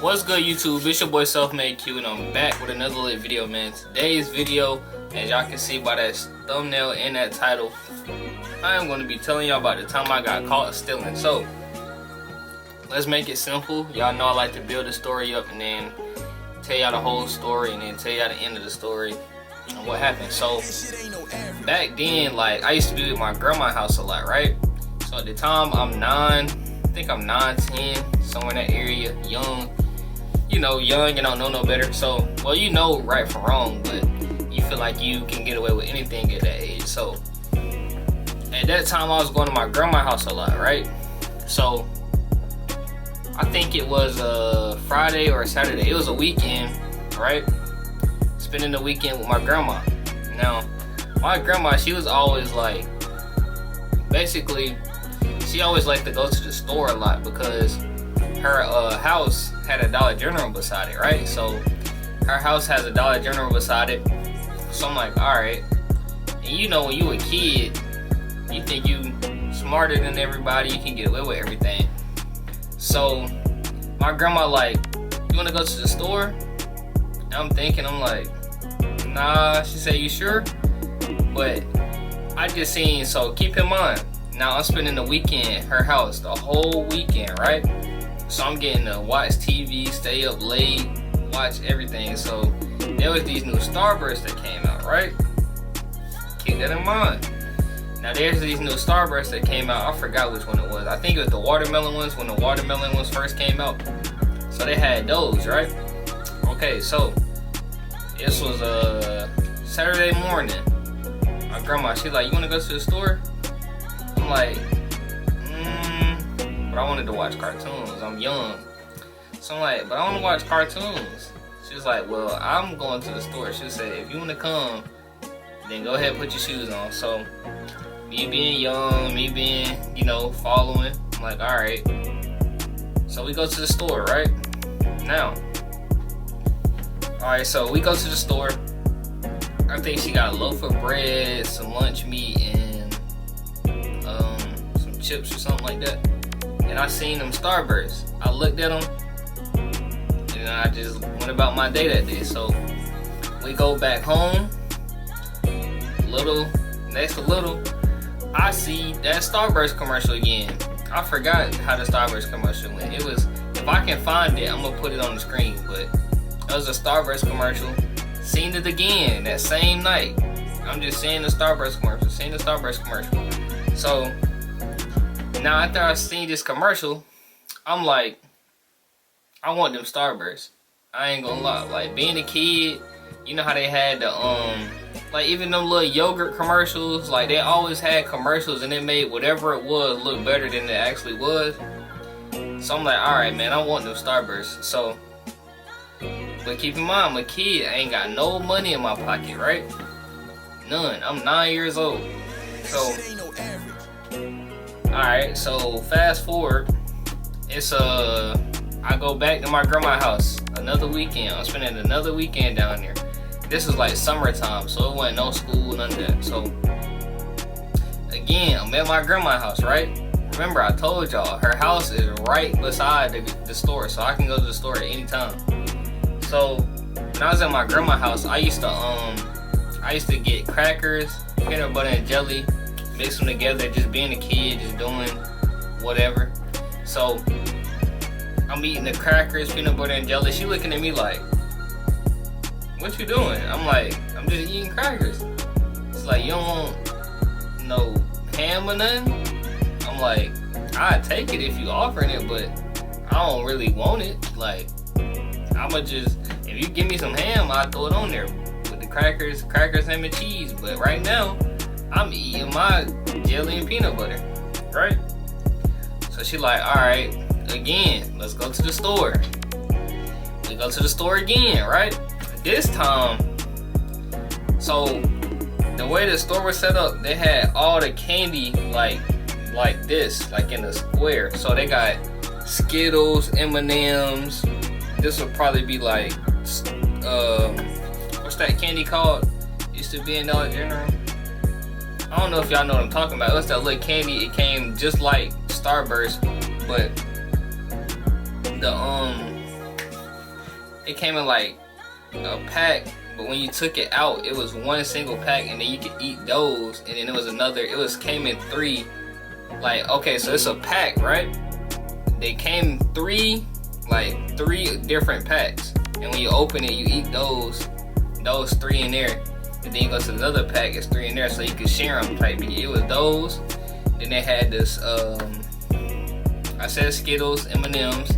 What's good, YouTube? It's your boy SELFMADE Q, and I'm back with another lit video, man. Today's video, as y'all can see by that thumbnail and that title, I am going to be telling y'all about the time I got caught stealing. So let's make it simple. Y'all know I like to build a story up and then tell y'all the whole story and then tell y'all the end of the story and what happened. So back then, like, I used to be with my grandma's house a lot, right? So at the time, I'm 9, I think I'm 9, 10, somewhere in that area, young. You know, young, you don't know no better. So, well, you know right from wrong, but you feel like you can get away with anything at that age. So at that time, I was going to my grandma's house a lot, right? So I think it was a Friday or a Saturday. It was a weekend, right? Spending the weekend with my grandma. Now, my grandma, she was always like, basically, she always liked to go to the store a lot because her house had a Dollar General beside it, right? So her house has a Dollar General beside it. So I'm like, alright. And you know, when you a kid, you think you smarter than everybody, you can get away with everything. So my grandma like, you wanna go to the store? And I'm thinking, I'm like, nah. She said, you sure? But I just seen, so keep in mind, now I'm spending the weekend at her house, the whole weekend, right? So I'm getting to watch TV, stay up late, watch everything. So there was these new Starbursts that came out, right? Keep that in mind. Now there's these new Starbursts that came out. I forgot which one it was. I think it was the watermelon ones, when the watermelon ones first came out. So they had those, right? Okay, so this was a Saturday morning. My grandma, she's like, you wanna go to the store? I'm like, but I wanted to watch cartoons. I'm young. So I'm like, but I want to watch cartoons. She was like, well, I'm going to the store. She said, if you want to come, then go ahead and put your shoes on. So me being young, me being, you know, following, I'm like, all right. So we go to the store, right? Now, all right, so we go to the store. I think she got a loaf of bread, some lunch meat, and some chips or something like that. And I seen them Starbursts. I looked at them, and I just went about my day that day. So we go back home. Next to little, I see that Starburst commercial again. I forgot how the Starburst commercial went. It was, if I can find it, I'm gonna put it on the screen. But it was a Starburst commercial. Seen it again that same night. I'm just seeing the Starburst commercial, So now after I seen this commercial, I'm like, I want them Starbursts. I ain't gonna lie. Like, being a kid, you know how they had the like, even them little yogurt commercials, like, they always had commercials and they made whatever it was look better than it actually was. So I'm like, alright, man, I want them Starbursts. So, but keep in mind, I'm a kid. I ain't got no money in my pocket, right? None. I'm 9 years old. So alright, so fast forward, it's I go back to my grandma's house another weekend. I'm spending another weekend down there. This is like summertime, so it wasn't no school, none of that. So again, I'm at my grandma's house, right? Remember, I told y'all her house is right beside the store, so I can go to the store at any time. So when I was at my grandma's house, I used to get crackers, peanut butter and jelly, mix them together, just being a kid, just doing whatever. So I'm eating the crackers, peanut butter and jelly. She looking at me like, what you doing? I'm like, I'm just eating crackers. It's like, you don't want no ham or nothing? I'm like, I'd take it if you offering it, but I don't really want it. Like, I'ma just, if you give me some ham, I'll throw it on there with the crackers, ham and cheese. But right now, I'm eating my jelly and peanut butter, right? So she like, all right, again, let's go to the store. We go to the store again, right? This time, so the way the store was set up, they had all the candy like this, like in a square. So they got Skittles, M&Ms. This would probably be like, what's that candy called? Used to be in Dollar General. I don't know if y'all know what I'm talking about. It was that little candy. It came just like Starburst, but the it came in like a pack, but when you took it out, it was one single pack, and then you could eat those, and then it was another. Came in 3. Like, okay, so it's a pack, right? They came 3 different packs, and when you open it, you eat those 3 in there, and then you go to another pack, it's 3 in there, so you could share them type. It was those. Then they had this, I said Skittles, M&Ms,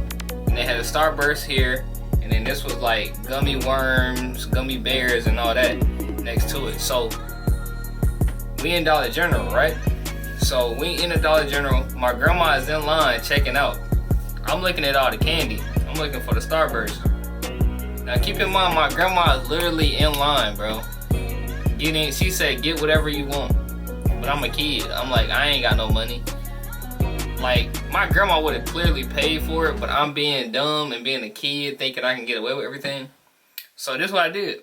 and they had a Starburst here, and then this was like gummy worms, gummy bears, and all that next to it. So we in Dollar General, right? So we in the Dollar General. My grandma is in line checking out. I'm looking at all the candy. I'm looking for the Starburst. Now keep in mind, my grandma is literally in line, bro. She said, get whatever you want. But I'm a kid. I'm like, I ain't got no money. Like, my grandma would have clearly paid for it, but I'm being dumb and being a kid thinking I can get away with everything. So this is what I did.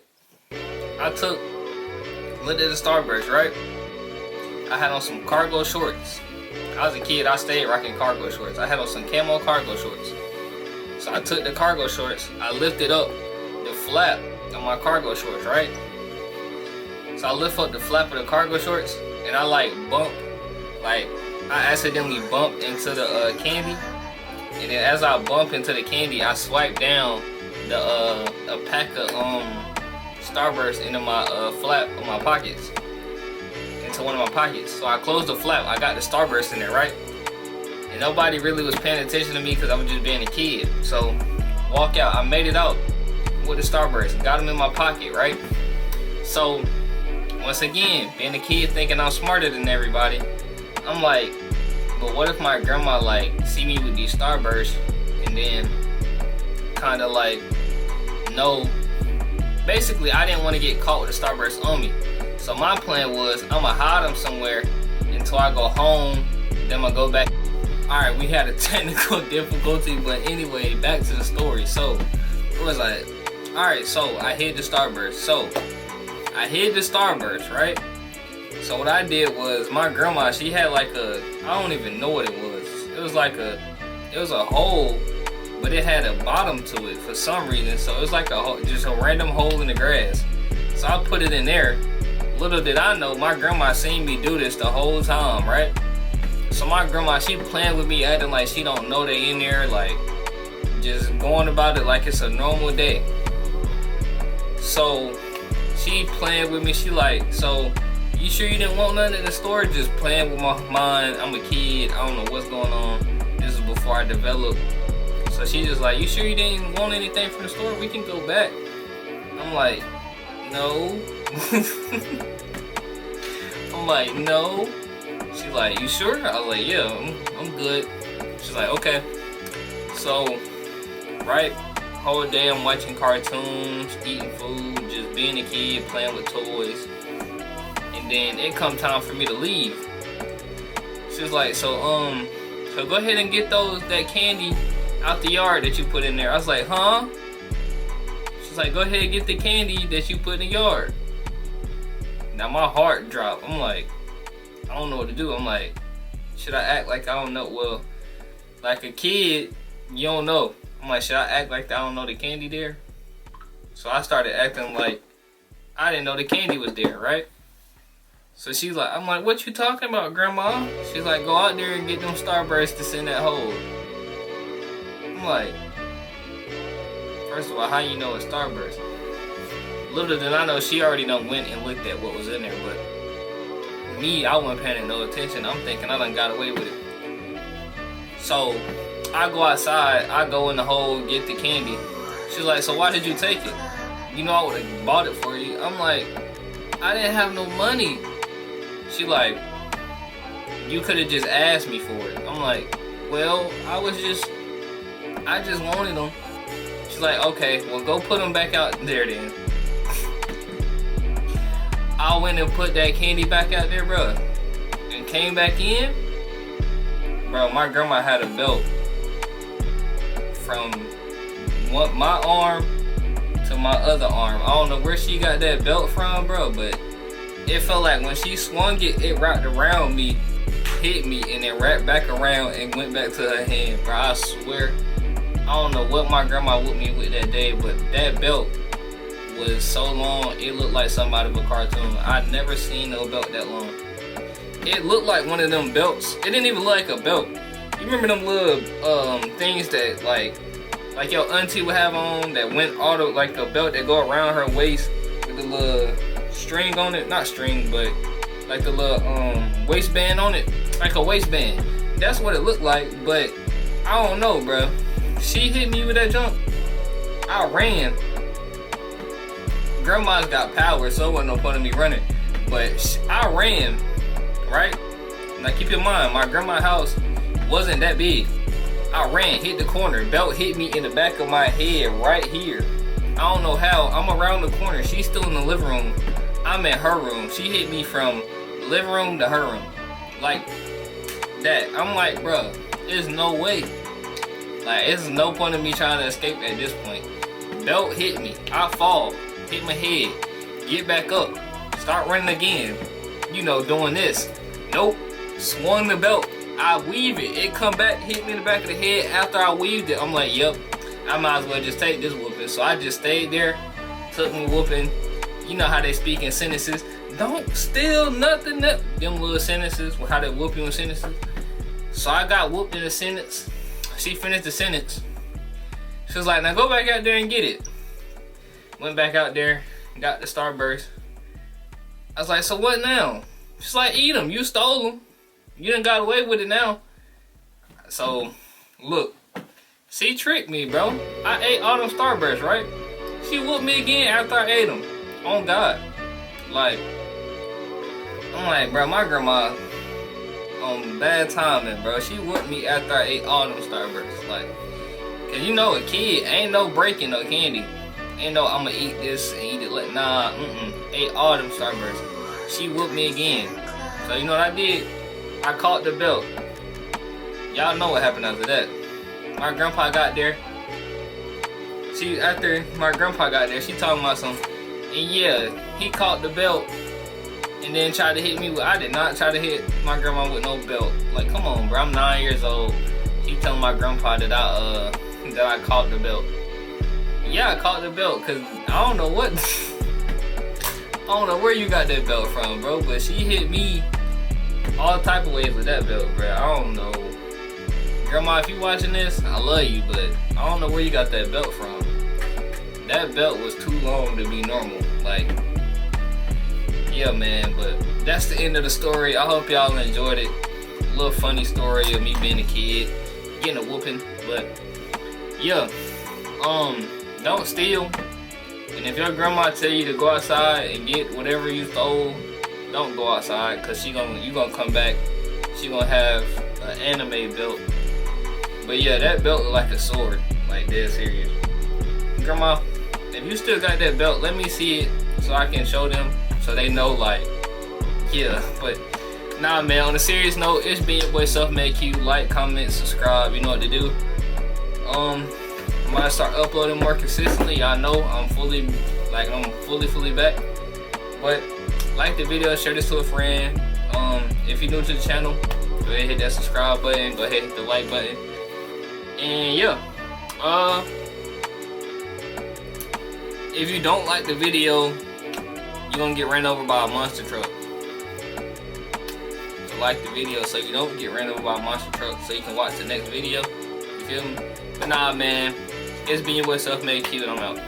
I looked at the Starburst, right? I had on some cargo shorts. I was a kid, I stayed rocking cargo shorts. I had on some camo cargo shorts. So I took the cargo shorts, I lifted up the flap of my cargo shorts, right? So I lift up the flap of the cargo shorts, and I I accidentally bumped into the candy, and then as I bump into the candy, I swipe down a pack of Starburst into my flap of my pockets, into one of my pockets. So I closed the flap, I got the Starburst in there, right? And nobody really was paying attention to me because I was just being a kid. So walk out, I made it out with the Starburst, got them in my pocket, right? So once again, being a kid thinking I'm smarter than everybody, I'm like, but what if my grandma like see me with these Starbursts and then kind of like, no. Basically, I didn't want to get caught with a Starburst on me. So my plan was, I'm gonna hide them somewhere until I go home, then I'm gonna go back. Alright, we had a technical difficulty, but anyway, back to the story. So it was like, alright, so I hid the Starburst. Right? So what I did was, my grandma, she had like I don't even know what it was. It was a hole, but it had a bottom to it for some reason. So it was like just a random hole in the grass. So I put it in there. Little did I know, my grandma seen me do this the whole time, right? So my grandma, she playing with me, acting like she don't know they in there, like just going about it like it's a normal day. So she playing with me, she like, so you sure you didn't want nothing at the store? Just playing with my mind. I'm a kid, I don't know what's going on. This is before I developed. So she just like, you sure you didn't want anything from the store? We can go back. I'm like, no. I'm like, no. She's like, you sure? I was like, yeah, I'm good. She's like, okay. So, right, whole day I'm watching cartoons, eating food, just being a kid, playing with toys. And then it come time for me to leave. She's like, so go ahead and get that candy out the yard that you put in there. I was like, huh? She's like, go ahead and get the candy that you put in the yard. Now my heart dropped. I'm like, I don't know what to do. I'm like, should I act like I don't know? Well, like a kid, you don't know. I'm like, should I act like I don't know the candy there? So I started acting like I didn't know the candy was there, right? So she's like, I'm like, what you talking about, Grandma? She's like, go out there and get them Starbursts that's in that hole. I'm like, first of all, how you know it's Starburst? Little did I know, she already done went and looked at what was in there, but me, I wasn't paying no attention. I'm thinking I done got away with it. So I go outside, I go in the hole, get the candy. She's like, so why did you take it? You know I would have bought it for you. I'm like, I didn't have no money. She like, you could have just asked me for it. I'm like, well, I just wanted them. She's like, okay, well go put them back out there then. I went and put that candy back out there, bro, and came back in. Bro, my grandma had a belt from my arm to my other arm. I don't know where she got that belt from, bro, but it felt like when she swung it, it wrapped around me, hit me, and then wrapped back around and went back to her hand, bro. I swear, I don't know what my grandma whooped me with that day, but that belt was so long, it looked like something out of a cartoon. I'd never seen no belt that long. It looked like one of them belts. It didn't even look like a belt. You remember them little things that like your auntie would have on that went auto, like a belt that go around her waist with the little string on it, not string, but like the little waistband on it, like a waistband. That's what it looked like, but I don't know, bro. She hit me with that jump. I ran. Grandma's got power, so it wasn't no point in me running. But I ran, right? Now keep in mind, my grandma's house wasn't that big. I ran, hit the corner, belt hit me in the back of my head right here. I don't know how. I'm around the corner. She's still in the living room. I'm in her room. She hit me from the living room to her room. Like that. I'm like, bruh, there's no way. Like, there's no point in me trying to escape at this point. Belt hit me. I fall. Hit my head. Get back up. Start running again. You know, doing this. Nope. Swung the belt. I weave it. It come back, hit me in the back of the head. After I weaved it, I'm like, yep, I might as well just take this whooping. So I just stayed there, took me whooping. You know how they speak in sentences. Don't steal nothing. Them little sentences with how they whoop you in sentences. So I got whooped in a sentence. She finished the sentence. She was like, now go back out there and get it. Went back out there, got the Starburst. I was like, so what now? She's like, eat them. You stole them. You done got away with it now. So, look. She tricked me, bro. I ate all them Starbursts, right? She whooped me again after I ate them. On God. Like, I'm like, bro, my grandma on bad timing, bro. She whooped me after I ate all them Starbursts. Like, cause you know a kid ain't no breaking no candy. Ain't no I'ma eat this and eat it. Like, nah, ate all them Starbursts. She whooped me again. So you know what I did? I caught the belt. Y'all know what happened after that. My grandpa got there. After my grandpa got there, she talking about something. And yeah, he caught the belt and then tried to hit me with, I did not try to hit my grandma with no belt. Like, come on, bro, I'm 9 years old. He telling my grandpa that I caught the belt. Yeah, I caught the belt, cause I don't know what, I don't know where you got that belt from, bro, but she hit me all type of ways with that belt, bro. I don't know. Grandma, if you watching this, I love you, but I don't know where you got that belt from. That belt was too long to be normal. Like, yeah, man, but that's the end of the story. I hope y'all enjoyed it. A little funny story of me being a kid, getting a whooping, but yeah, don't steal. And if your grandma tell you to go outside and get whatever you stole, don't go outside, cause you gonna come back. She gonna have an anime belt. But yeah, that belt look like a sword, like dead serious. Grandma, if you still got that belt, let me see it so I can show them, so they know, like, yeah. But nah, man, on a serious note, it's been your boy SELFMADE Q. Like, comment, subscribe, you know what to do. I might start uploading more consistently. Y'all know I'm fully back. But like the video, share this to a friend. If you're new to the channel, go ahead and hit that subscribe button, go ahead and hit the like button. And yeah, if you don't like the video, you're gonna get ran over by a monster truck. So like the video so you don't get ran over by a monster truck, so you can watch the next video. You feel me? But nah, man, it's been your boy SELFMADE Q, and I'm out.